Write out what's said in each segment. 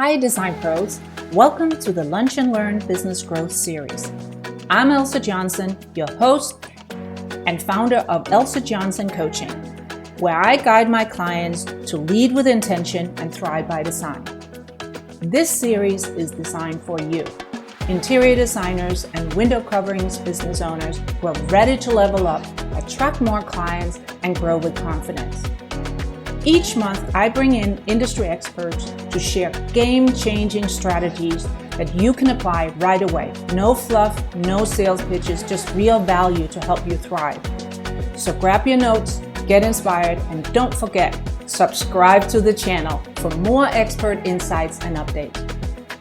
Hi Design Pros, welcome to the Lunch and Learn Business Growth Series. I'm Elsa Johnson, your host and founder of Elsa Johnson Coaching, where I guide my clients to lead with intention and thrive by design. This series is designed for you, interior designers and window coverings business owners who are ready to level up, attract more clients, and grow with confidence. Each month, I bring in industry experts to share game-changing strategies that you can apply right away. No fluff, no sales pitches, just real value to help you thrive. So grab your notes, get inspired, and don't forget, subscribe to the channel for more expert insights and updates.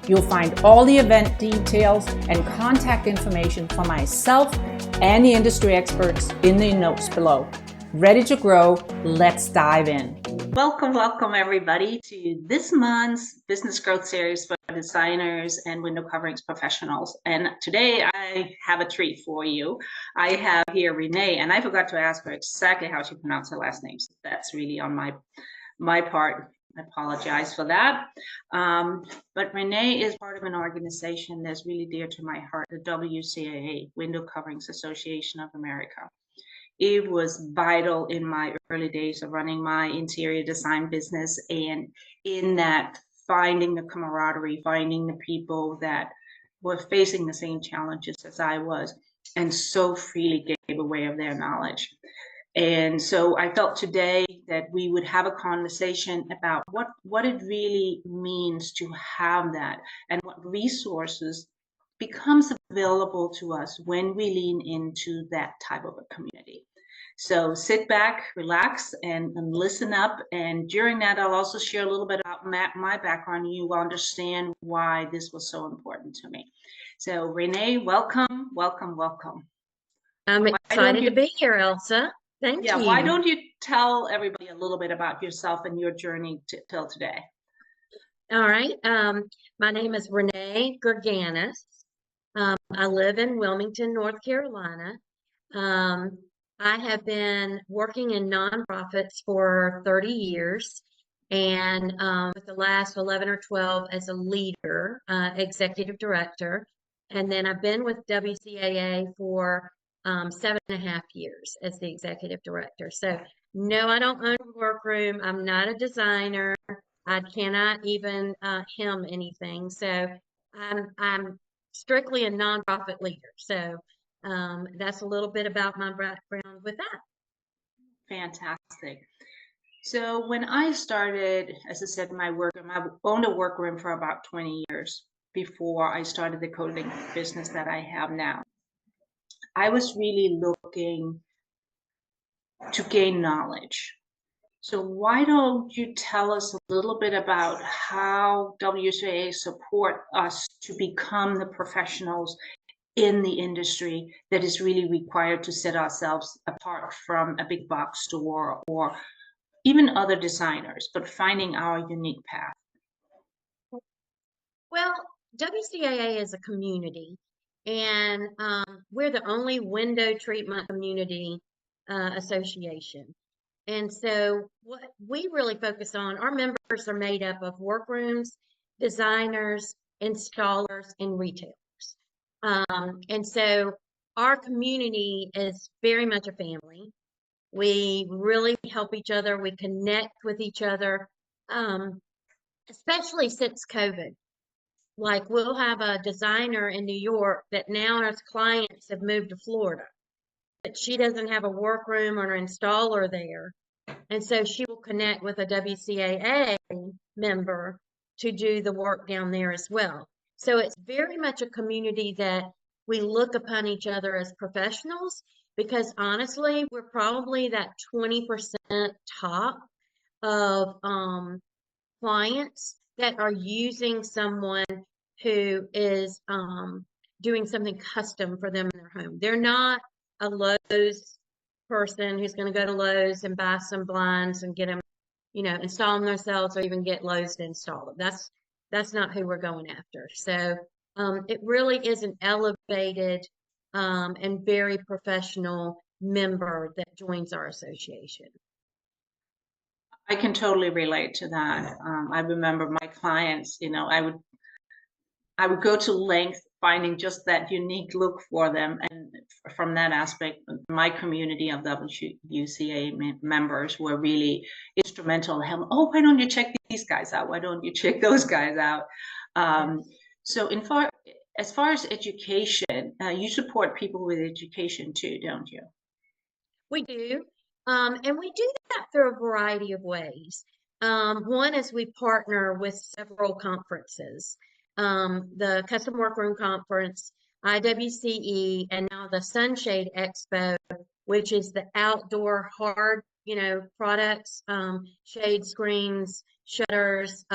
You'll find all the event details and contact information for myself and the industry experts in the notes below. Ready to grow? Let's dive in. Welcome everybody to this month's Business Growth Series for designers and window coverings professionals. And today I have a treat for you. I have here Renee, and I forgot to ask her exactly how she pronounced her last name. So that's really on my part. I apologize for that. But Renee is part of an organization that's really dear to my heart, the WCAA, Window Coverings Association of America. It was vital in my early days of running my interior design business, and in that finding the camaraderie, finding the people that were facing the same challenges as I was, and so freely gave away of their knowledge. And so I felt today that we would have a conversation about what it really means to have that and what resources becomes available to us when we lean into that type of a community. So sit back, relax, and listen up. And during that, I'll also share a little bit about my background. You will understand why this was so important to me. So Renee, welcome. I'm excited to be here, Elsa. Thank you. Why don't you tell everybody a little bit about yourself and your journey till today? All right. My name is Renee Gurganus. I live in Wilmington, North Carolina. I have been working in nonprofits for 30 years, and with the last 11 or 12 as a leader, executive director. And then I've been with WCAA for 7.5 years as the executive director. So no, I don't own a workroom. I'm not a designer. I cannot even hem anything. So I'm strictly a nonprofit leader. So that's a little bit about my background with that. Fantastic. So when I started, as I said, my workroom, I owned a workroom for about 20 years before I started the coding business that I have now. I was really looking to gain knowledge. So why don't you tell us a little bit about how WCAA support us to become the professionals in the industry that is really required to set ourselves apart from a big box store or even other designers, but finding our unique path? Well, WCAA is a community, and we're the only window treatment community association. And so what we really focus on, our members are made up of workrooms, designers, installers, and retailers. And so our community is very much a family. We really help each other. We connect with each other, especially since COVID. Like we'll have a designer in New York that now our clients have moved to Florida, but she doesn't have a workroom or an installer there. And so she will connect with a WCAA member to do the work down there as well. So it's very much a community that we look upon each other as professionals, because honestly, we're probably that 20% top of clients that are using someone who is doing something custom for them in their home. They're not a Lowe's person who's going to go to Lowe's and buy some blinds and get them, install them themselves, or even get Lowe's to install them. That's not who we're going after. So it really is an elevated and very professional member that joins our association. I can totally relate to that. I remember my clients, I would go to length finding just that unique look for them. And from that aspect, my community of WCAA members were really instrumental in helping. Oh, why don't you check these guys out? Why don't you check those guys out? Um, so as far as education, you support people with education too, don't you? We do. And we do that through a variety of ways. One is we partner with several conferences. The Custom Workroom Conference, IWCE, and now the Sunshade Expo, which is the outdoor hard, products, shade screens, shutters,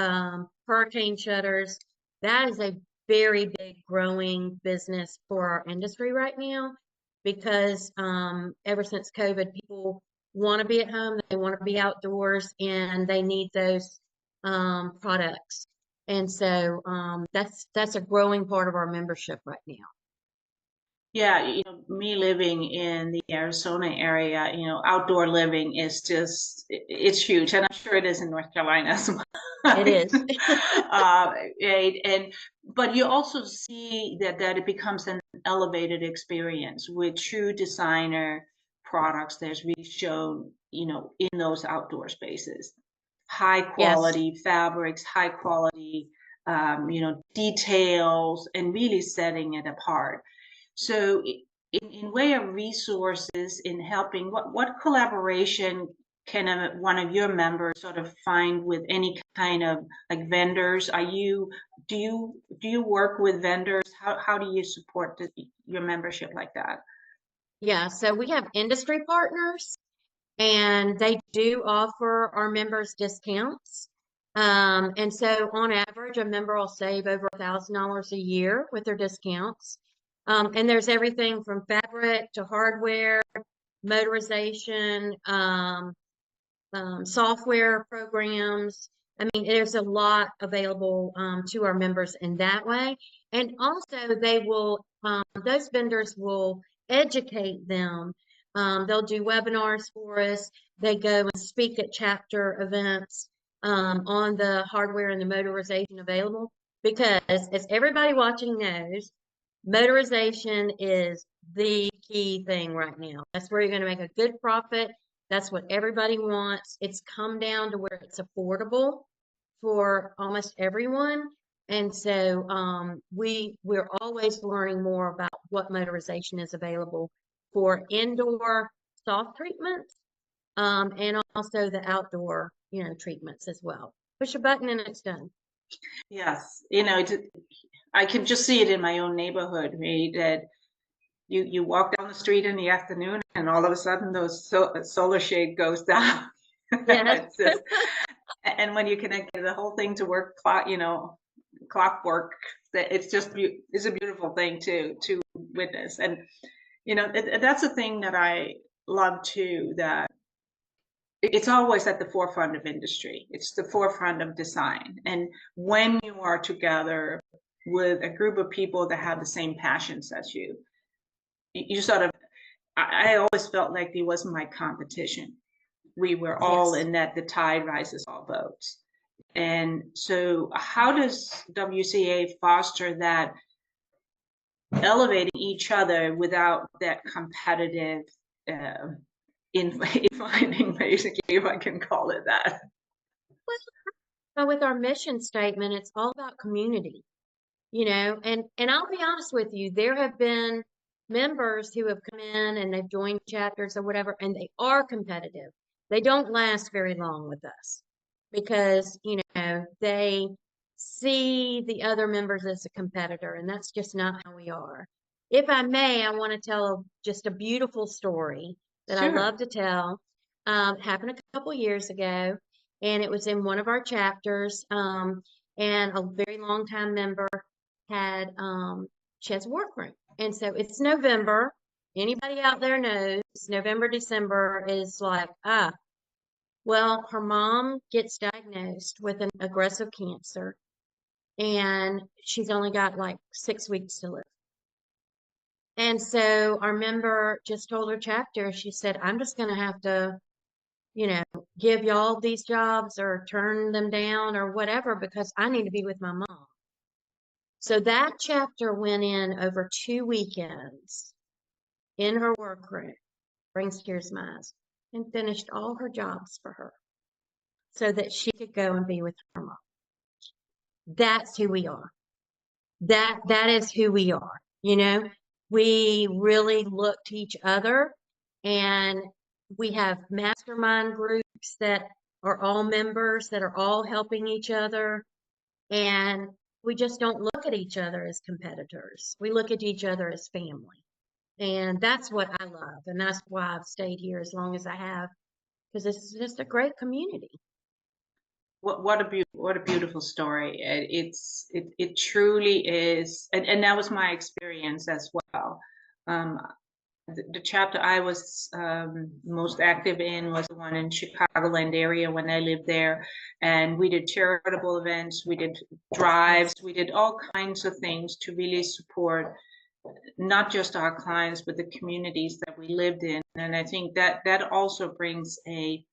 hurricane shutters. That is a very big growing business for our industry right now because ever since COVID, people want to be at home, they want to be outdoors, and they need those products. And so that's a growing part of our membership right now. Yeah, me living in the Arizona area, outdoor living is it's huge. And I'm sure it is in North Carolina as well. It is. But you also see that it becomes an elevated experience with true designer products that's really shown, in those outdoor spaces. High Yes. quality fabrics, high quality, details, and really setting it apart. So in way of resources in helping, what collaboration can one of your members sort of find with any kind of like vendors? Do you work with vendors? How do you support your membership like that? Yeah, so we have industry partners and they do offer our members discounts. And so on average, a member will save over $1,000 a year with their discounts. And there's everything from fabric to hardware, motorization, software programs. I mean, there's a lot available to our members in that way. And also those vendors will educate them. They'll do webinars for us. They go and speak at chapter events on the hardware and the motorization available. Because as everybody watching knows, motorization is the key thing right now. That's where you're going to make a good profit. That's what everybody wants. It's come down to where it's affordable for almost everyone. And so we're always learning more about what motorization is available for indoor soft treatments and also the outdoor, treatments as well. Push a button and it's done. Yes, I can just see it in my own neighborhood, right? That you walk down the street in the afternoon and all of a sudden those solar shade goes down. Yes. And when you connect the whole thing to work clockwork, it's a beautiful thing to witness. And that's a thing that I love too, that it's always at the forefront of industry. It's the forefront of design. And when you are together with a group of people that have the same passions as you sort of, I always felt like it was my competition. We were all Yes. in that the tide rises all boats. And so how does WCA foster that elevating each other without that competitive infighting, basically, if I can call it that? Well, with our mission statement, it's all about community, and I'll be honest with you, there have been members who have come in and they've joined chapters or whatever, and they are competitive. They don't last very long with us because, they see the other members as a competitor, and that's just not how we are. If I may, I want to tell just a beautiful story that I Sure. love to tell. Happened a couple years ago, and it was in one of our chapters. And a very long time member had she has a workroom, and so it's November. Anybody out there knows November, December is like well, her mom gets diagnosed with an aggressive cancer, and she's only got like 6 weeks to live. And so our member just told her chapter, she said, I'm just going to have to give y'all these jobs or turn them down or whatever because I need to be with my mom. So that chapter went in over 2 weekends in her workroom, brings tears to my eyes, and finished all her jobs for her so that she could go and be with her mom. That's who we are. That is who we are. We really look to each other, and we have mastermind groups that are all members that are all helping each other, and we just don't look at each other as competitors. We look at each other as family, and that's what I love, and that's why I've stayed here as long as I have, because it's just a great community. What a beautiful story. It truly is, and that was my experience as well. The chapter I was most active in was the one in Chicagoland area when I lived there, and we did charitable events, we did drives, we did all kinds of things to really support not just our clients but the communities that we lived in. And I think that also brings a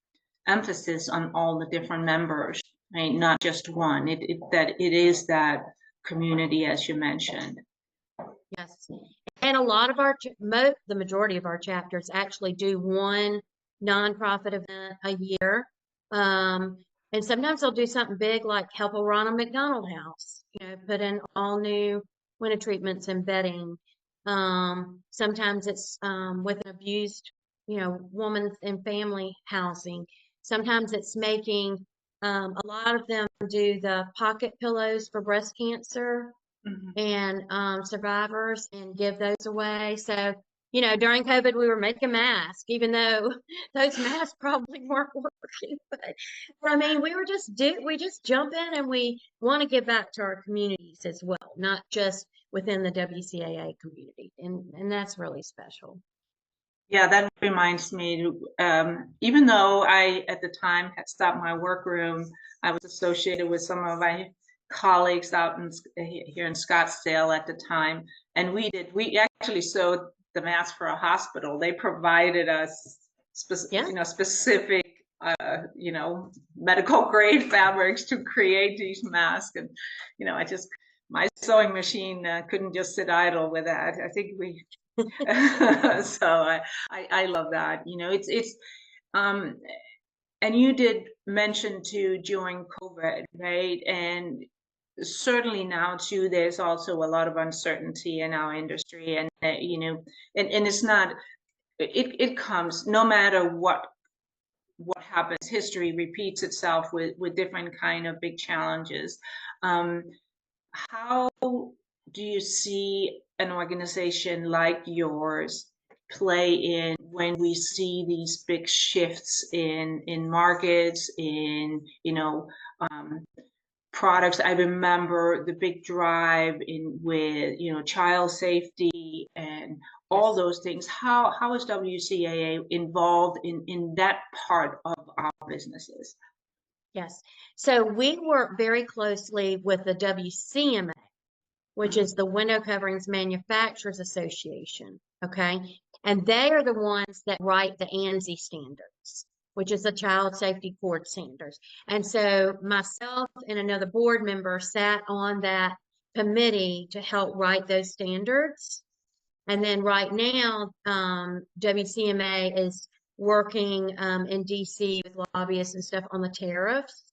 emphasis on all the different members, right? Not just one. That it is that community, as you mentioned. Yes, and a lot of the majority of our chapters actually do one nonprofit event a year, and sometimes they'll do something big like help a Ronald McDonald House, put in all new winter treatments and bedding. Sometimes it's with an abused, woman and family housing. Sometimes it's making, a lot of them do the pocket pillows for breast cancer and survivors and give those away. So, during COVID, we were making masks, even though those masks probably weren't working. But I mean, we just jump in and we want to give back to our communities as well, not just within the WCAA community. And that's really special. Yeah, that reminds me, even though I, at the time, had stopped my workroom, I was associated with some of my colleagues out here in Scottsdale at the time, and we actually sewed the mask for a hospital. They provided us specific, medical grade fabrics to create these masks, and my sewing machine couldn't just sit idle with that. I think we. So I love that. It's and you did mention too during COVID, right? And certainly now too, there's also a lot of uncertainty in our industry, and and it's not. It comes no matter what happens. History repeats itself with different kind of big challenges. How do you see an organization like yours play in when we see these big shifts in markets, in products? I remember the big drive with child safety and all those things. How is WCAA involved in that part of our businesses? Yes. So we work very closely with the WCMA, which is the Window Coverings Manufacturers Association. Okay. And they are the ones that write the ANSI standards, which is the Child Safety Cord standards. And so myself and another board member sat on that committee to help write those standards. And then right now, WCMA is working in DC with lobbyists and stuff on the tariffs.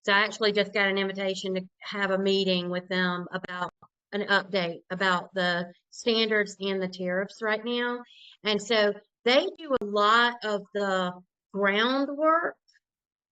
So I actually just got an invitation to have a meeting with them about an update about the standards and the tariffs right now. And so they do a lot of the groundwork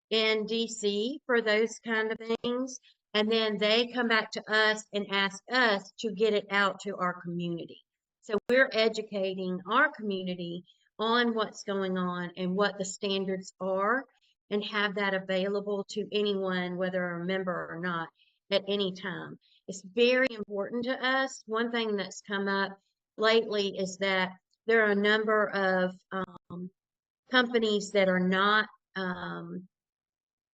in DC for those kind of things. And then they come back to us and ask us to get it out to our community. So we're educating our community on what's going on and what the standards are, and have that available to anyone, whether a member or not, at any time. It's very important to us. One thing that's come up lately is that there are a number of companies that are not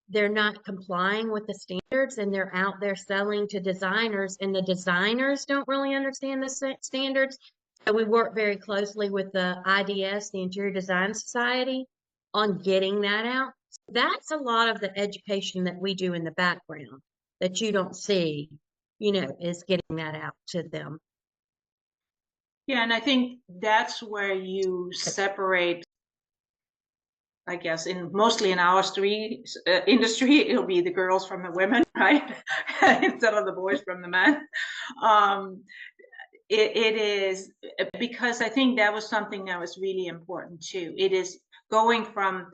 they're not complying with the standards, and they're out there selling to designers, and the designers don't really understand the standards. So we work very closely with the IDS, the Interior Design Society, on getting that out. That's a lot of the education that we do in the background that you don't see, is getting that out to them. Yeah, and I think that's where you separate, I guess, mostly in our industry, it'll be the girls from the women, right? Instead of the boys from the men. It is, because I think that was something that was really important too. It is going from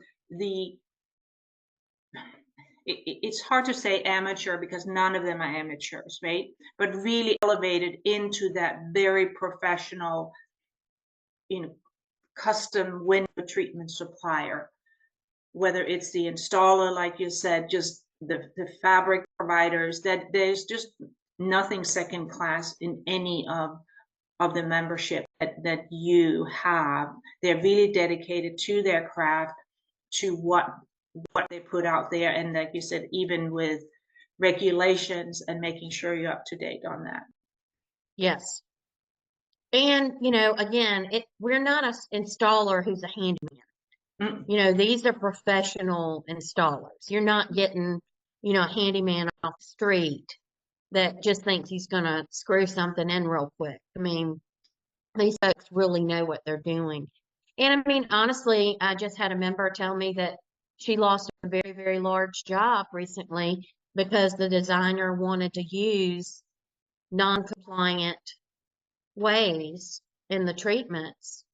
it's hard to say amateur because none of them are amateurs, right? But really elevated into that very professional, custom window treatment supplier, whether it's the installer, like you said, just the fabric providers, that there's just nothing second class in any of the membership that you have. They're really dedicated to their craft, to what they put out there, and like you said, even with regulations and making sure you're up to date on that. Yes. And, again, we're not an installer who's a handyman. These are professional installers. You're not getting, a handyman off the street that just thinks he's going to screw something in real quick. I mean, these folks really know what they're doing. And I mean, honestly, I just had a member tell me that she lost a very, very large job recently because the designer wanted to use non-compliant ways in the treatments.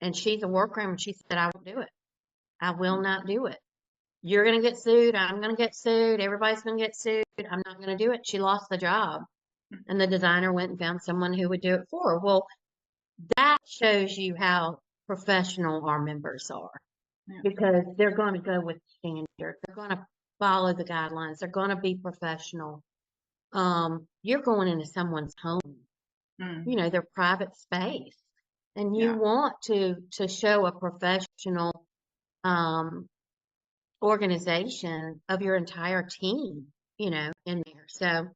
And she's a workroom, and she said, I won't do it. I will not do it. You're going to get sued. I'm going to get sued. Everybody's going to get sued. I'm not going to do it. She lost the job. And the designer went and found someone who would do it for her. Well, that shows you how professional our members are, because they're going to go with standards. They're going to follow the guidelines. They're going to be professional. You're going into someone's home, their private space, and you want to show a professional organization of your entire team, in there. So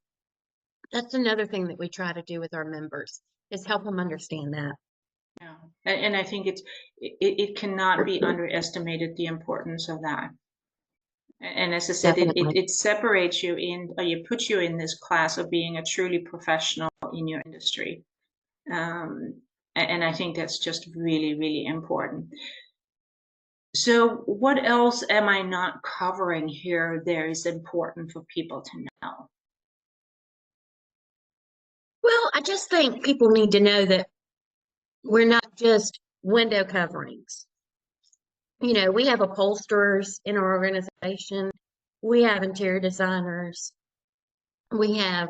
that's another thing that we try to do with our members, is help them understand that. Yeah, and I think it cannot be underestimated, the importance of that. And as I said, it separates you it puts you in this class of being a truly professional in your industry. And I think that's just really, really important. So what else am I not covering here that is important for people to know? Well, I just think people need to know that we're not just window coverings. We have upholsterers in our organization. We have interior designers. We have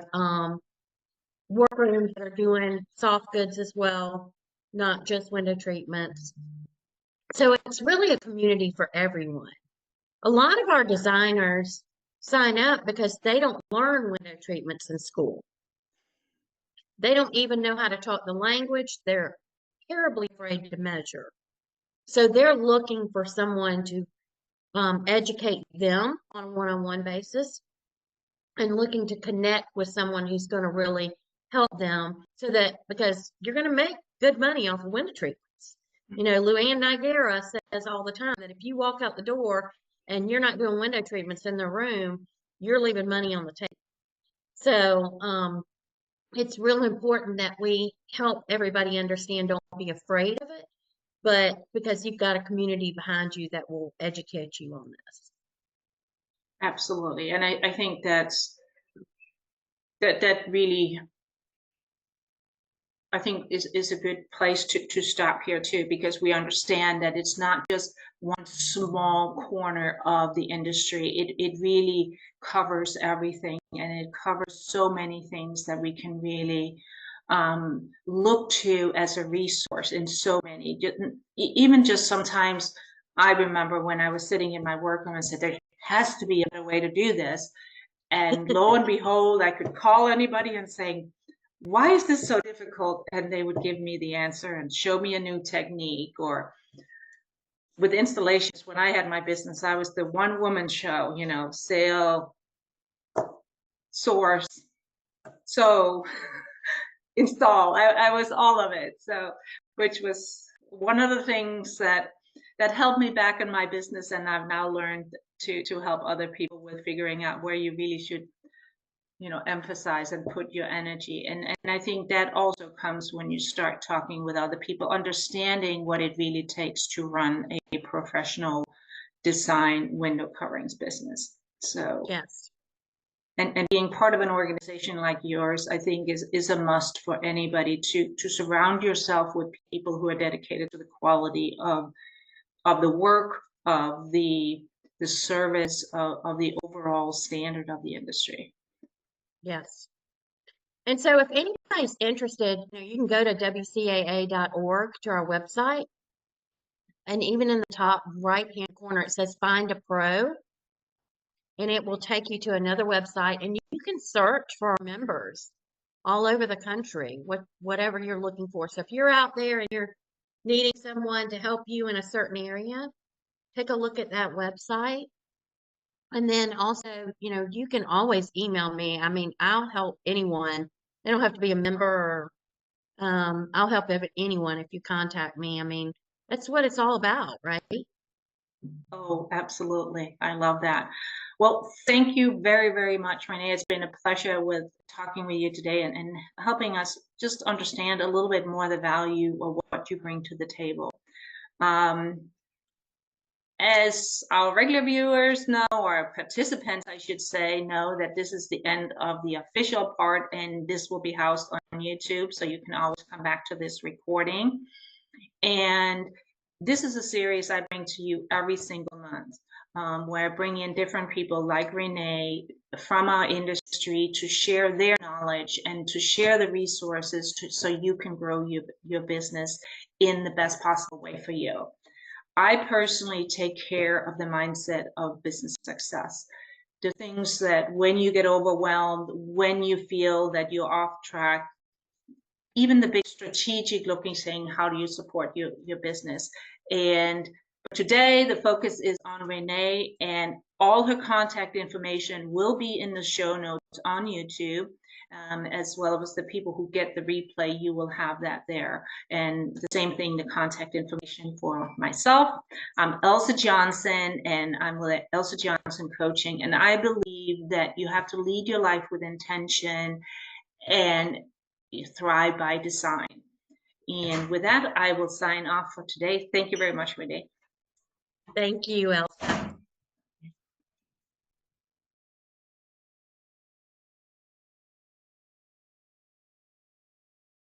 workrooms that are doing soft goods as well, not just window treatments. So it's really a community for everyone. A lot of our designers sign up because they don't learn window treatments in school. They don't even know how to talk the language. They're terribly afraid to measure. So they're looking for someone to educate them on a one-on-one basis, and looking to connect with someone who's going to really help them, so that, because you're going to make good money off of window treatments. Luann Nigera says all the time that if you walk out the door and you're not doing window treatments in the room, you're leaving money on the table. So it's real important that we help everybody understand, don't be afraid of it, but because you've got a community behind you that will educate you on this. Absolutely. And I think that really, I think is a good place to stop here too, because we understand that it's not just one small corner of the industry. It really covers everything, and it covers so many things that we can really look to as a resource in so many. Even just sometimes, I remember when I was sitting in my workroom and said, there has to be a better way to do this. And lo and behold, I could call anybody and say, why is this so difficult? And they would give me the answer and show me a new technique. Or with installations, when I had my business, I was the one woman show, sale, source, sew, install. I was all of it. So, which was one of the things that that helped me back in my business, and I've now learned to help other people with figuring out where you really should, emphasize and put your energy. And I think that also comes when you start talking with other people, understanding what it really takes to run a professional design window coverings business. So Yes. and being part of an organization like yours, I think is a must for anybody to surround yourself with people who are dedicated to the quality of the work, of the service, of the overall standard of the industry. Yes. And so if anybody's interested, you can go to WCAA.org to our website. And even in the top right-hand corner, it says Find a Pro. And it will take you to another website, and you can search for our members all over the country, whatever you're looking for. So if you're out there and you're needing someone to help you in a certain area, take a look at that website. And then also, you can always email me. I mean, I'll help anyone. They don't have to be a member, or I'll help anyone if you contact me. I mean, that's what it's all about, right? Oh, absolutely. I love that. Well, thank you very, very much, Renee. It's been a pleasure with talking with you today and helping us just understand a little bit more the value of what you bring to the table. As our regular viewers know, or participants, I should say, know that this is the end of the official part, and this will be housed on YouTube, so you can always come back to this recording. And this is a series I bring to you every single month, where I bring in different people like Renee from our industry to share their knowledge and to share the resources so you can grow your business in the best possible way for you. I personally take care of the mindset of business success. The things that when you get overwhelmed, when you feel that you're off track, even the big strategic looking, saying, how do you support your business? And today the focus is on Renee, and all her contact information will be in the show notes on YouTube, as well as the people who get the replay, you will have that there. And the same thing, the contact information for myself. I'm Elsa Johnson, and I'm with Elsa Johnson Coaching, and I believe that you have to lead your life with intention and thrive by design. And with that, I will sign off for today. Thank you very much, Renee. Thank you, Elsa.